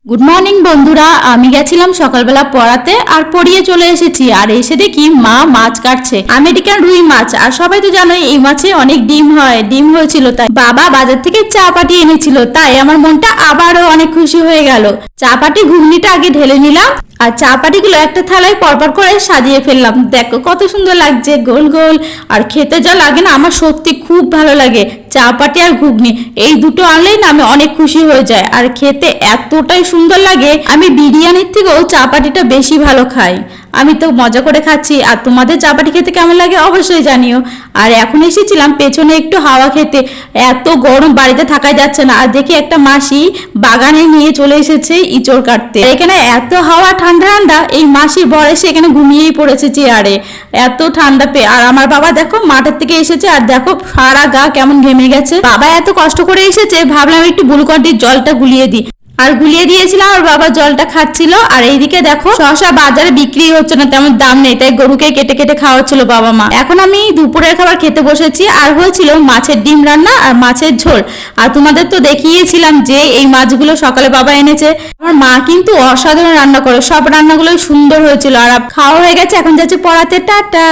Good morning বন্ধুরা, আমি গেছিলাম সকালবেলা পড়াতে আর পড়িয়ে চলে এসেছি। আর এসে দেখি মা মাছ কাটছে, আমেরিকান রুই মাছ। আর সবাই তো জানো এই মাছে অনেক ডিম হয়, ডিম হয়েছিল, তাই বাবা বাজার থেকে চা পাটি এনেছিল। তাই আমার মনটা আবারও অনেক খুশি হয়ে গেল। চা পাটি ঘুগনিটা আগে ঢেলে নিলাম আর চা পাটিগুলো একটা থালায় পরপর করে সাজিয়ে ফেললাম। দেখো কত সুন্দর লাগছে, গোল গোল। আর খেতে যা লাগে না, আমার সত্যি খুব ভালো লাগে চা পাটি আর ঘুগনি। এই দুটো আনলেই না আমি অনেক খুশি হয়ে যায়। আর খেতে এতটাই সুন্দর লাগে, আমি বিরিয়ানির থেকেও চা পাটিটা বেশি ভালো খাই। আমি তো মজা করে খাচ্ছি। আর তোমাদের চা পাটি খেতে কেমন লাগে অবশ্যই জানিও। আর এখন এসেছিলাম পেছনে একটু হাওয়া খেতে, এত গরম বাড়িতে থাকাই যাচ্ছে না। আর দেখি একটা মাসি বাগানে নিয়ে চলে এসেছে ইঁচড় কাটতে। এখানে এত হাওয়া, ঠান্ডা ঠান্ডা, এই মাসির বয়সে এখানে ঘুমিয়েই পড়েছে চেয়ারে, এত ঠান্ডা পেয়ে। আর আমার বাবা দেখো মাঠের থেকে এসেছে, আর দেখো সারা গা কেমন ঘেমে গেছে। বাবা এত কষ্ট করে এসেছে, ভাবলাম একটু গ্লুকন-ডির জলটা গুলিয়ে দিই। আর গুলিয়ে দিয়েছিলাম, আর বাবা জলটা খাচ্ছিল। আর এইদিকে দেখো শশা বাজারে বিক্রি হচ্ছে না, তেমন দাম নেই, তাই গরুকে কেটে কেটে খাওয়াচ্ছিল বাবা মা। এখন আমি দুপুরের খাবার খেতে বসেছি। আর হয়েছিল মাছের ডিম রান্না আর মাছের ঝোল। আর তোমাদের তো দেখিয়েছিলাম যে এই মাছগুলো সকালে বাবা এনেছে। আমার মা কিন্তু অসাধারণ রান্না করে, সব রান্নাগুলোই সুন্দর হয়েছিল। আর খাওয়া হয়ে গেছে, এখন যাচ্ছে পড়াতে। টাটা।